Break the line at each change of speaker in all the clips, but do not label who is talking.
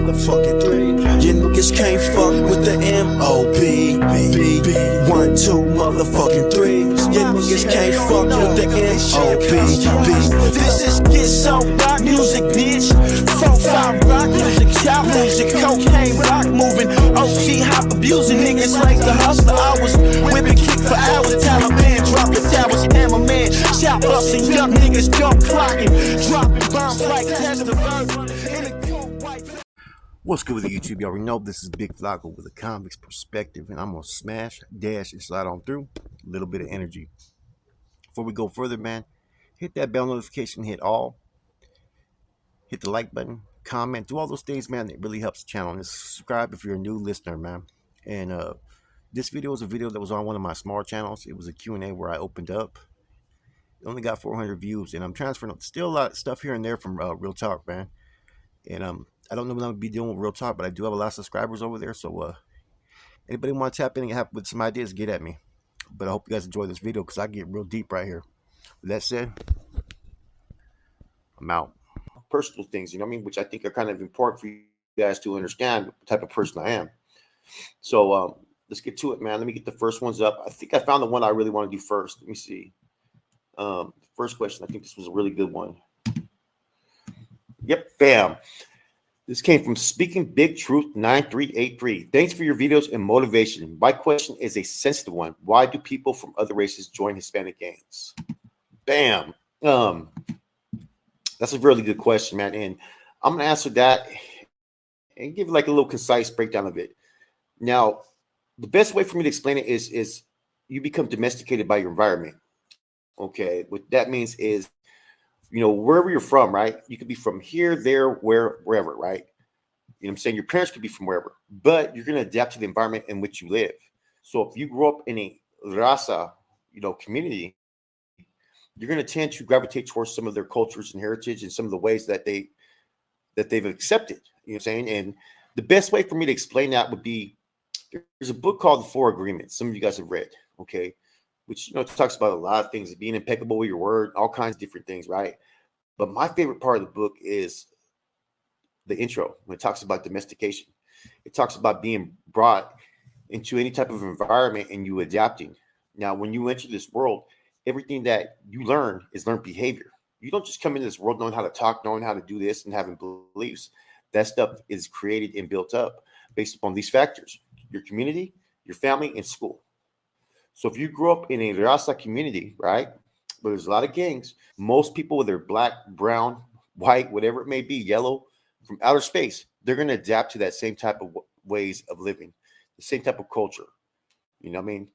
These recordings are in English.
motherfucking 3. You niggas can't fuck with the M.O.B. 1, 2, motherfucking 3. You niggas can't fuck with the M.O.B. This is Get So Rock music, bitch. 4-5 rock music, child music, cocaine rock moving, OG hop abusing niggas like the hustler. I was whipping kick for hours, Taliban dropping towers, hammerman, chop ups and young niggas jump clocking, dropping bombs like test the verb in a cold white. What's good with the YouTube? You already know this is Big Flaco with a convict's perspective, and I'm gonna smash, dash, and slide on through a little bit of energy. Before we go further, man, hit that bell notification, hit all, hit the like button, comment, do all those things, man. It really helps the channel. And subscribe if you're a new listener, man. And this video is a video that was on one of my small channels. It was a Q&A where I opened up. It only got 400 views, and I'm transferring still a lot of stuff here and there from Real Talk, man. And I don't know what I'm gonna be doing with Real Talk, but I do have a lot of subscribers over there. So anybody want to tap in and have with some ideas, get at me. But I hope you guys enjoy this video because I get real deep right here. With that said, I'm out. Personal things, you know what I mean, which I think are kind of important for you guys to understand what type of person I am. So let's get to it, man. Let me get the first ones up. I think I found the one I really want to do first. Let me see. First question. I think this was a really good one. Yep, bam. This came from Speaking Big Truth 9383. Thanks for your videos and motivation. My question is a sensitive one. Why do people from other races join Hispanic Games? Bam. That's a really good question, man. And I'm going to answer that and give like a little concise breakdown of it. Now, the best way for me to explain it is you become domesticated by your environment. Okay. What that means is, you know, wherever you're from, right? You could be from here, there, wherever, right? You know what I'm saying? Your parents could be from wherever, but you're going to adapt to the environment in which you live. So if you grow up in a raza, you know, community, you're going to tend to gravitate towards some of their cultures and heritage and some of the ways that they've accepted. You know what I'm saying? And the best way for me to explain that would be, there's a book called The Four Agreements. Some of you guys have read, okay? Which, you know, talks about a lot of things, being impeccable with your word, all kinds of different things, right? But my favorite part of the book is the intro, when it talks about domestication. It talks about being brought into any type of environment and you adapting. Now, when you enter this world, everything that you learn is learned behavior. You don't just come into this world knowing how to talk, knowing how to do this, and having beliefs. That stuff is created and built up based upon these factors: your community, your family, and school. So if you grow up in a raza community, right, where there's a lot of gangs, most people, whether black, brown, white, whatever it may be, yellow, from outer space, they're going to adapt to that same type of ways of living, the same type of culture. You know what I mean?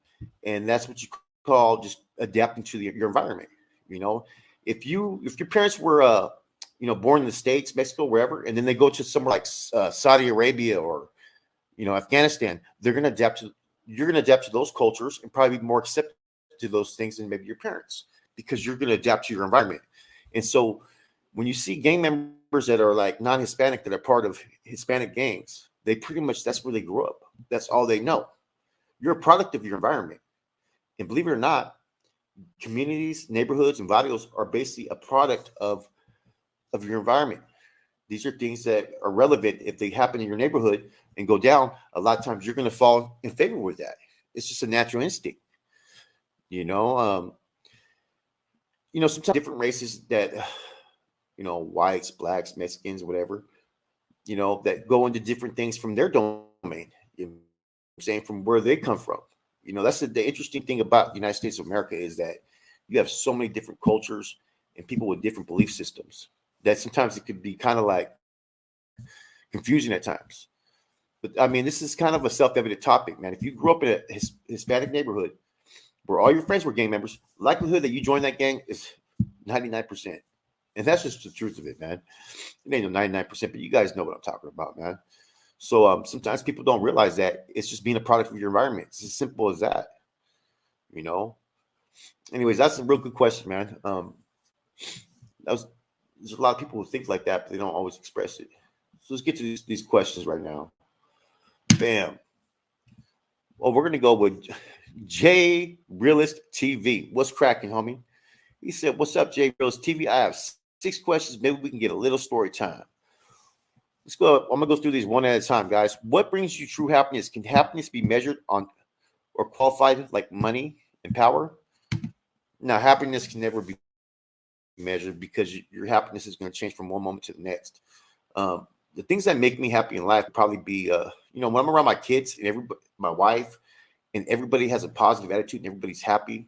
And that's what you call just adapting to your environment. You know, if your parents were, you know, born in the States, Mexico, wherever, and then they go to somewhere like Saudi Arabia or, you know, Afghanistan, they're going to adapt to. You're going to adapt to those cultures and probably be more accepted to those things than maybe your parents, because you're going to adapt to your environment. And so when you see gang members that are like non-Hispanic, that are part of Hispanic gangs, they pretty much, that's where they grew up. That's all they know. You're a product of your environment. And believe it or not, communities, neighborhoods, and barrios are basically a product of your environment. These are things that are relevant. If they happen in your neighborhood and go down, a lot of times you're going to fall in favor with that. It's just a natural instinct. You know, sometimes different races that, you know, whites, blacks, Mexicans, whatever, you know, that go into different things from their domain, you know what I'm saying, from where they come from. You know, that's the interesting thing about the United States of America, is that you have so many different cultures and people with different belief systems that sometimes it could be kind of like confusing at times. But I mean, this is kind of a self-evident topic, man. If you grew up in a Hispanic neighborhood where all your friends were gang members, likelihood that you join that gang is 99%. And that's just the truth of it, man. It ain't no 99%, but you guys know what I'm talking about, man. So sometimes people don't realize that it's just being a product of your environment. It's as simple as that, you know. Anyways, that's a real good question, man. There's a lot of people who think like that, but they don't always express it. So let's get to these questions right now. Bam. Well, we're going to go with J Realist TV. What's cracking, homie? He said, what's up, J Realist TV? I have 6 questions. Maybe we can get a little story time. let's go. I'm gonna go through these one at a time, guys. What brings you true happiness? Can happiness be measured on or qualified like money and power? Now, happiness can never be measured because your happiness is going to change from one moment to the next. The things that make me happy in life would probably be, when I'm around my kids and everybody, my wife, and everybody has a positive attitude and everybody's happy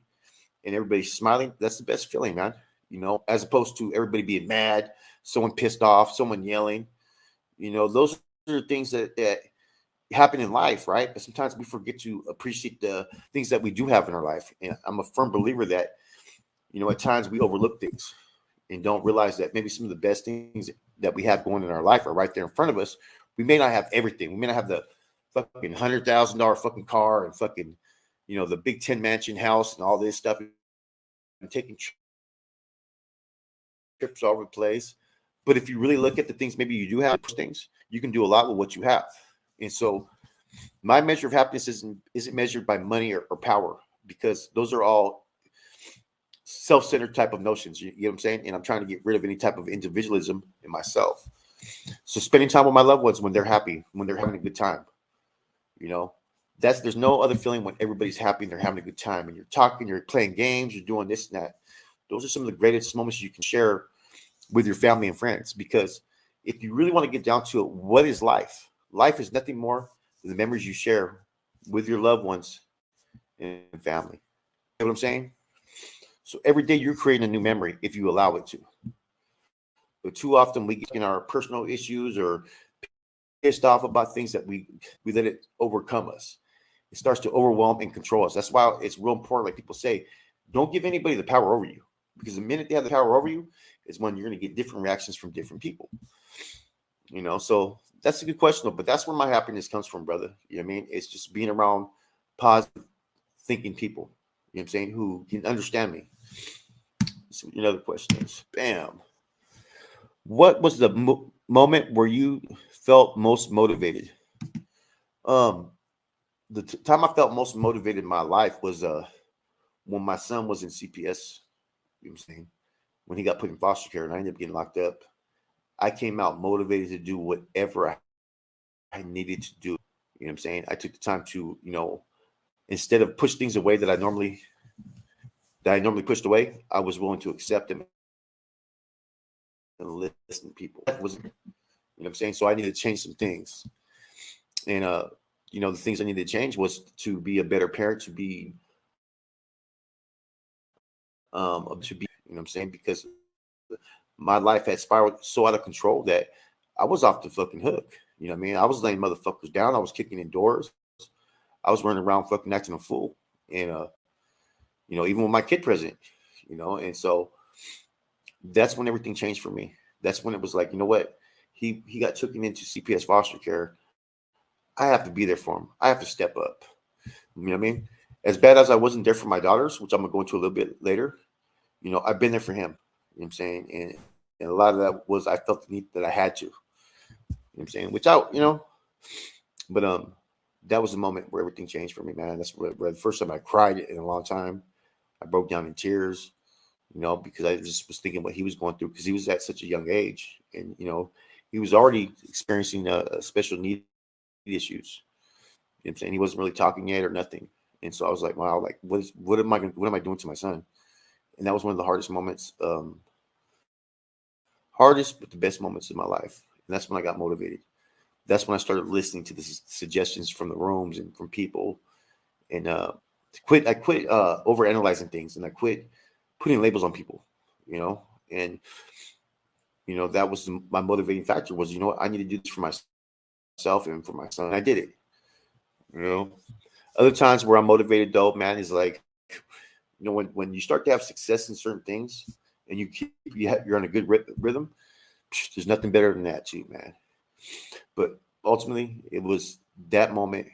and everybody's smiling. That's the best feeling, man. As opposed to everybody being mad, someone pissed off, someone yelling. Those are things that happen in life, right? But sometimes we forget to appreciate the things that we do have in our life. And I'm a firm believer that, at times we overlook things and don't realize that maybe some of the best things that we have going in our life are right there in front of us. We may not have everything. We may not have the fucking $100,000 fucking car and fucking, the Big 10 mansion house and all this stuff and taking trips all over the place. But if you really look at the things, maybe you do have things, you can do a lot with what you have. And so my measure of happiness isn't measured by money or power, because those are all self-centered type of notions. You know what I'm saying? And I'm trying to get rid of any type of individualism in myself. So spending time with my loved ones when they're happy, when they're having a good time, there's no other feeling when everybody's happy and they're having a good time and you're talking, you're playing games, you're doing this and that. Those are some of the greatest moments you can share with your family and friends, because if you really want to get down to it, what is life? Life is nothing more than the memories you share with your loved ones and family. You know what I'm saying? So every day you're creating a new memory if you allow it to. But too often we get in our personal issues or pissed off about things that we let it overcome us. It starts to overwhelm and control us. That's why it's real important, like people say, don't give anybody the power over you, because the minute they have the power over you is when you're going to get different reactions from different people. So that's a good question, though. But that's where my happiness comes from, brother. You know what I mean? It's just being around positive thinking people, you know what I'm saying, who can understand me. Let's see what another question is. Bam. What was the moment where you felt most motivated? The time I felt most motivated in my life was when my son was in CPS. You know what I'm saying? When he got put in foster care and I ended up getting locked up, I came out motivated to do whatever I needed to do. You know what I'm saying? I took the time to, instead of push things away that I normally pushed away, I was willing to accept them and listen to people. That was, you know what I'm saying? So I needed to change some things. And the things I needed to change was to be a better parent, to be you know what I'm saying? Because my life had spiraled so out of control that I was off the fucking hook. You know what I mean? I was laying motherfuckers down. I was kicking in doors. I was running around fucking acting a fool. And even with my kid present, and so that's when everything changed for me. That's when it was like, you know what? He got taken into CPS foster care. I have to be there for him. I have to step up. You know what I mean? As bad as I wasn't there for my daughters, which I'm gonna go into a little bit later, I've been there for him. You know what I'm saying? And a lot of that was I felt the need that I had to. You know what I'm saying? Which but that was the moment where everything changed for me, man. That's where the first time I cried in a long time. I broke down in tears, because I just was thinking what he was going through, because he was at such a young age, and he was already experiencing special need issues. You know what I'm saying? He wasn't really talking yet or nothing, and so I was like, wow, like what am I doing to my son? And that was one of the hardest moments, hardest but the best moments in my life. And that's when I got motivated. That's when I started listening to the suggestions from the rooms and from people, and I quit overanalyzing things, and I quit putting labels on people, and that was my motivating factor was, I need to do this for myself and for my son. And I did it. Other times where I'm motivated though, man, is like, when you start to have success in certain things and you're on a good rhythm, there's nothing better than that too, man. But ultimately it was that moment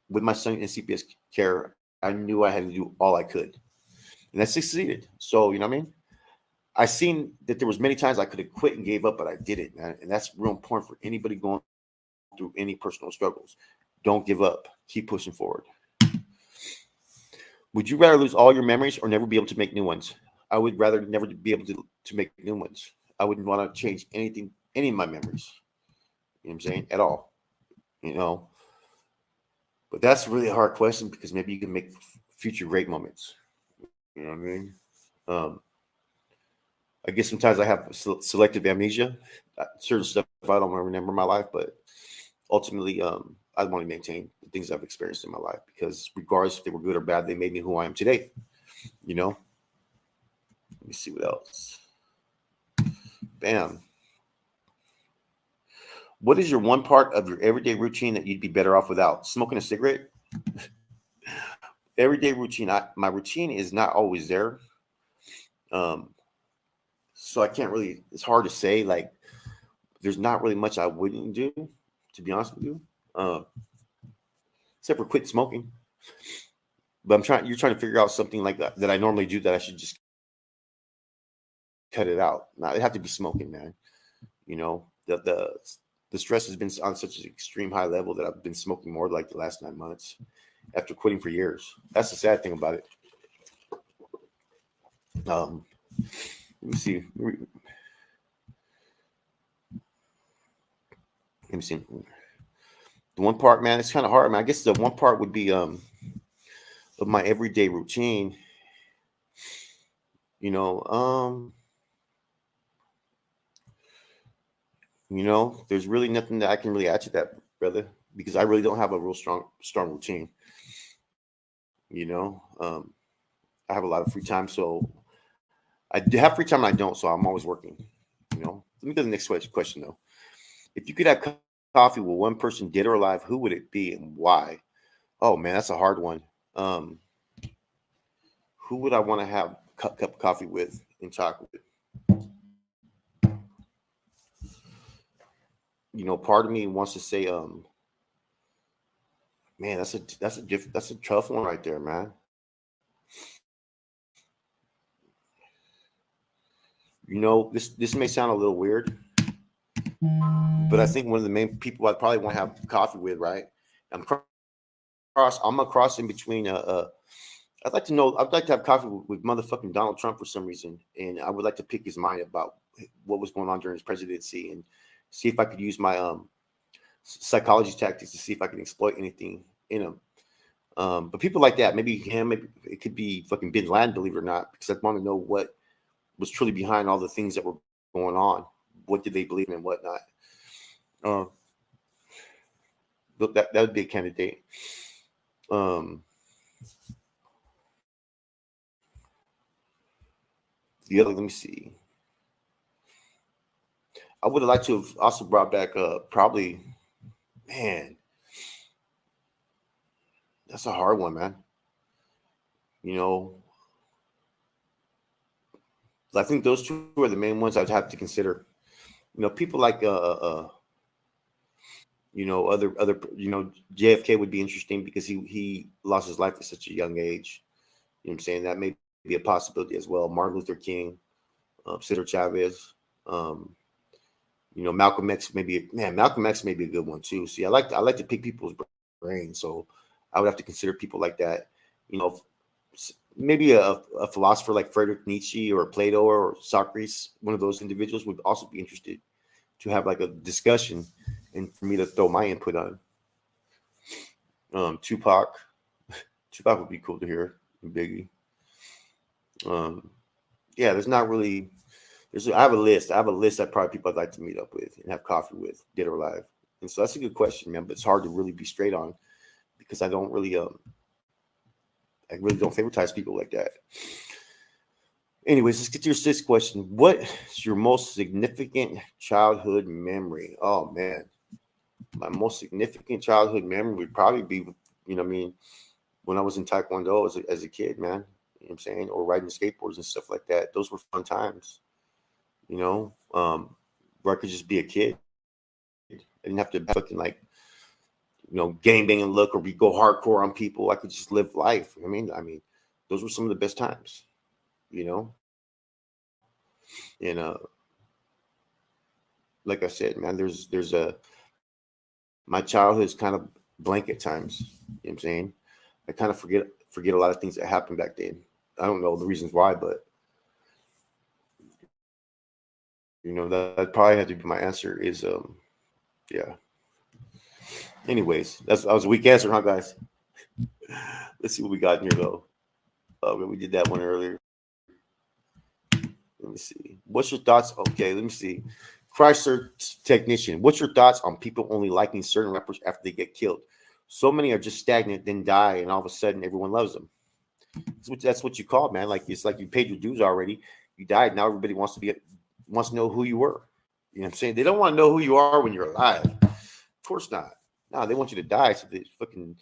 with my son in CPS care. I knew I had to do all I could, and I succeeded. So, you know what I mean? I seen that there was many times I could have quit and gave up, but I didn't, man. And that's real important for anybody going through any personal struggles. Don't give up. Keep pushing forward. Would you rather lose all your memories or never be able to make new ones? I would rather never be able to make new ones. I wouldn't want to change anything, any of my memories. You know what I'm saying? At all. You know, but that's really a hard question because maybe you can make future great moments. You know what I mean? Um, I guess sometimes I have selective amnesia. Certain stuff I don't remember in my life, but ultimately, I want to maintain the things I've experienced in my life because, regardless if they were good or bad, they made me who I am today. You know. Let me see what else. Bam. What is your one part of your everyday routine that you'd be better off without? Smoking a cigarette? Everyday routine. My routine is not always there. Um, so I can't really, it's hard to say. Like, there's not really much I wouldn't do, to be honest with you. Uh, except for quit smoking. But you're trying to figure out something like that I normally do that I should just cut it out. Now, it have to be smoking, man. You know, the stress has been on such an extreme high level that I've been smoking more like the last 9 months after quitting for years. That's the sad thing about it. Um, let me see. Let me see. The one part, man, it's kind of hard, man. I guess the one part would be of my everyday routine. You know, there's really nothing that I can really add to that, brother, because I really don't have a real strong routine. You know, I have a lot of free time, so I do have free time. And I don't, so I'm always working. You know, let me go to the next question though. If you could have coffee with one person, dead or alive, who would it be and why? Oh man, that's a hard one. Um, who would I want to have cup of coffee with and talk with? Part of me wants to say, man, that's a tough one right there, man. This may sound a little weird, but I think one of the main people I'd probably want to have coffee with, right? I'm I'm a cross in between. I'd like to have coffee with motherfucking Donald Trump for some reason, and I would like to pick his mind about what was going on during his presidency and see if I could use my psychology tactics to see if I can exploit anything in him. But people like that, maybe him, maybe it could be fucking Bin Laden, believe it or not, because I want to know what was truly behind all the things that were going on. What did they believe in and whatnot? Uh, that would be a candidate. Um, the other, let me see. I would have liked to have also brought back probably, man, that's a hard one, man. You know, I think those two are the main ones I'd have to consider. People like JFK would be interesting because he lost his life at such a young age. You know what I'm saying? That may be a possibility as well. Martin Luther King, Cesar Chavez, um, Malcolm X. Malcolm X may be a good one too. See, I like to pick people's brains, so I would have to consider people like that. You know, maybe a philosopher like Friedrich Nietzsche or Plato or Socrates. One of those individuals would also be interested to have like a discussion and for me to throw my input on. Tupac. Tupac would be cool to hear. And Biggie. Um, yeah, there's not really. I have a list. I have a list of probably people I'd like to meet up with and have coffee with, dead or alive. And so that's a good question, man. But it's hard to really be straight on because I really don't favoritize people like that. Anyways, let's get to your sixth question. What is your most significant childhood memory? Oh man, my most significant childhood memory would probably be, when I was in Taekwondo as a kid, man. You know what I'm saying? Or riding skateboards and stuff like that. Those were fun times, where I could just be a kid. I didn't have to fucking like, gang bang and look or we go hardcore on people. I could just live life. I mean, those were some of the best times, you know. And like I said, man, there's a my childhood is kind of blank at times. You know what I'm saying? I kind of forget a lot of things that happened back then. I don't know the reasons why, but that probably had to be my answer is Yeah. Anyways, that was a weak answer, huh, guys? Let's see what we got in here, though. We did that one earlier. Let me see. What's your thoughts? Okay, let me see. Chrysler technician. What's your thoughts on people only liking certain rappers after they get killed? So many are just stagnant, then die, and all of a sudden everyone loves them. That's what you call, man. Like it's like you paid your dues already. You died. Now everybody wants to know who you were. You know what I'm saying? They don't want to know who you are when you're alive. Of course not. No, they want you to die so they fucking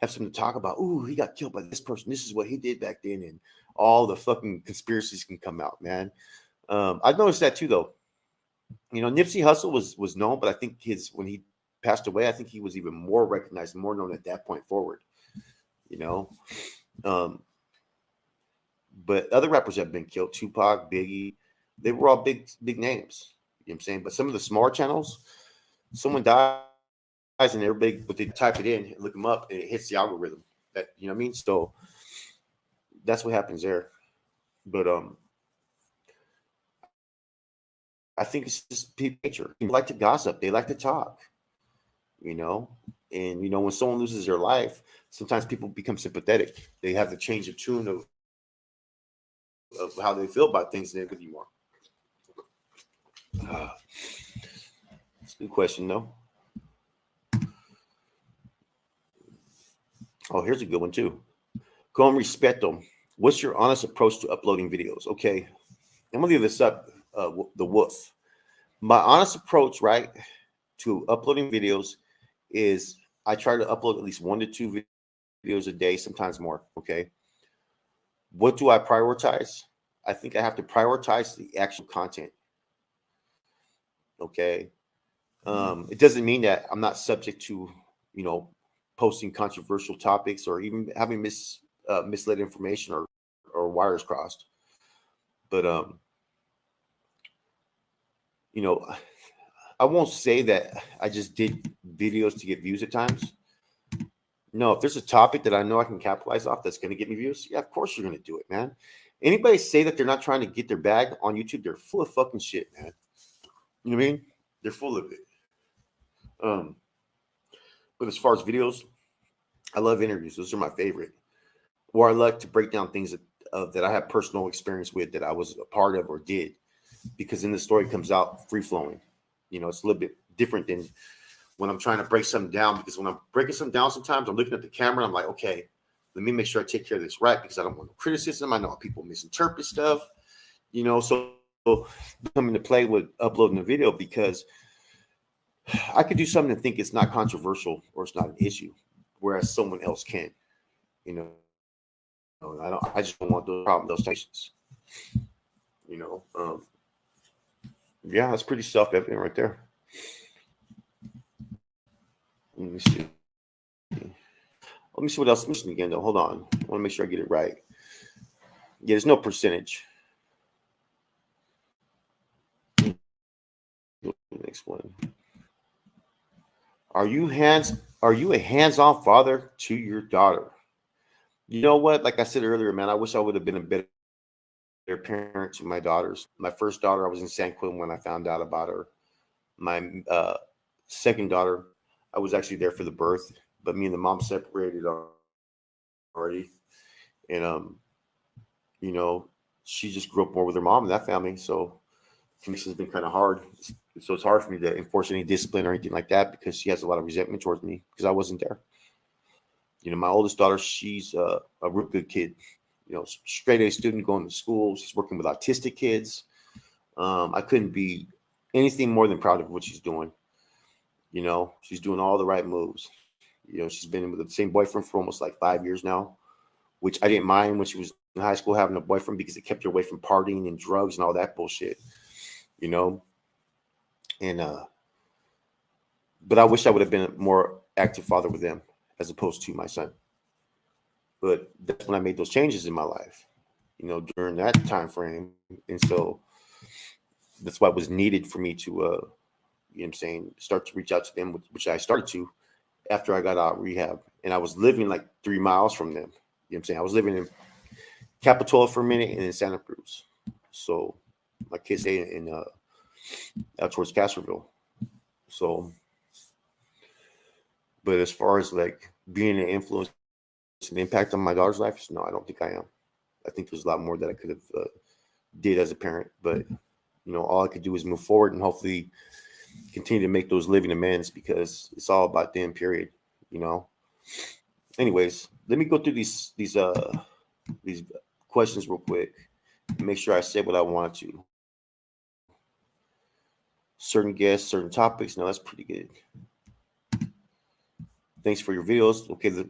have something to talk about. Ooh, he got killed by this person. This is what he did back then, and all the fucking conspiracies can come out, man. I've noticed that too, though. You know, Nipsey Hussle was known, but I think when he passed away, I think he was even more recognized and more known at that point forward. You know, but other rappers have been killed. Tupac, Biggie, they were all big names. You know what I'm saying? But some of the smaller channels, someone dies and everybody, but they type it in and look them up, and it hits the algorithm. That, you know what I mean? So that's what happens there. But I think it's just people nature. People like to gossip. They like to talk. You know, and you know when someone loses their life, sometimes people become sympathetic. They have the change of tune of how they feel about things anymore. It's a good question, though. Oh, here's a good one too. Con respeto. What's your honest approach to uploading videos? Okay, I'm gonna leave this up. The wolf. My honest approach, right, to uploading videos is I try to upload at least 1 to 2 videos a day, sometimes more. Okay. What do I prioritize? I think I have to prioritize the actual content. Okay. It doesn't mean that I'm not subject to, you know, posting controversial topics or even having misled information or wires crossed. But you know, I won't say that I just did videos to get views at times. No, if there's a topic that I know I can capitalize off that's going to get me views, yeah, of course you're going to do it, man. Anybody say that they're not trying to get their bag on YouTube, they're full of fucking shit, man. You know what I mean? They're full of it. But as far as videos, I love interviews. Those are my favorite. Or I like to break down things that I have personal experience with that I was a part of or did, because then the story comes out free flowing. You know, it's a little bit different than when I'm trying to break something down, because when I'm breaking something down, sometimes I'm looking at the camera and I'm like, okay, let me make sure I take care of this right, because I don't want no criticism. I know people misinterpret stuff, you know, so coming to play with uploading a video, because I could do something and think it's not controversial or it's not an issue, whereas someone else can, you know. I just don't want those problems, those tensions, you know. Yeah, that's pretty self-evident right there. Let me see. Let me see what else I'm missing again, though. Hold on. I want to make sure I get it right. Yeah, there's no percentage. Next one. Are you a hands-on father to your daughter? You know what? Like I said earlier, man, I wish I would have been a better parent to my daughters. My first daughter, I was in San Quentin when I found out about her. My second daughter, I was actually there for the birth, but me and the mom separated already. And you know, she just grew up more with her mom in that family. So connection has been kind of hard. So it's hard for me to enforce any discipline or anything like that, because she has a lot of resentment towards me because I wasn't there. You know, my oldest daughter, she's a real good kid. You know, straight A student, going to school. She's working with autistic kids. I couldn't be anything more than proud of what she's doing. You know, she's doing all the right moves. You know, she's been with the same boyfriend for almost like 5 years now, which I didn't mind when she was in high school having a boyfriend, because it kept her away from partying and drugs and all that bullshit. You know, and but I wish I would have been a more active father with them as opposed to my son. But that's when I made those changes in my life, you know, during that time frame. And so that's why it was needed for me to, you know what I'm saying, start to reach out to them, which I started to after I got out of rehab. And I was living like 3 miles from them. You know what I'm saying? I was living in Capitola for a minute and in Santa Cruz. So my kids stay in out towards Castroville. So But as far as like being an influence and impact on my daughter's life, no, I don't think I am. I think there's a lot more that I could have did as a parent, but all I could do is move forward and hopefully continue to make those living amends, because it's all about them, period. Anyways, let me go through these questions real quick and make sure I said what I wanted to. Certain guests, certain topics. No, that's pretty good. Thanks for your videos. Okay, the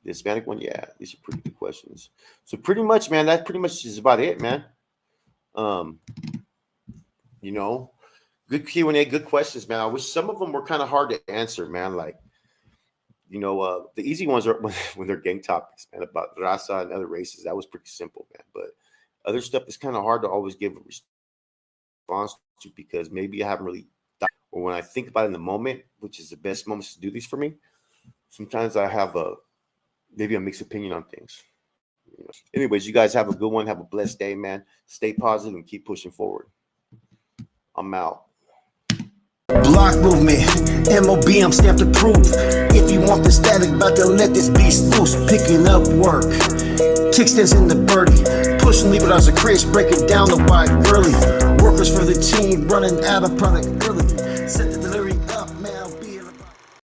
Hispanic one, yeah, these are pretty good questions. So pretty much, man, that pretty much is about it, man. Good Q&A, good questions, man. I wish some of them were kind of hard to answer, man. Like, the easy ones are when they're gang topics, man, about raza and other races. That was pretty simple, man. But other stuff is kind of hard to always give a response to, because maybe I haven't really thought, or when I think about it in the moment, which is the best moments to do these for me, sometimes I have maybe a mixed opinion on things. Anyways, you guys have a good one. Have a blessed day, man. Stay positive and keep pushing forward. I'm out.
Block movement, MOB, I'm stamped approved. If you want the static, about to let this beast loose. Picking up work, kickstands in the birdie, pushing leave it as a craze, breaking down the wide girly. Workers for the team, running out of product early.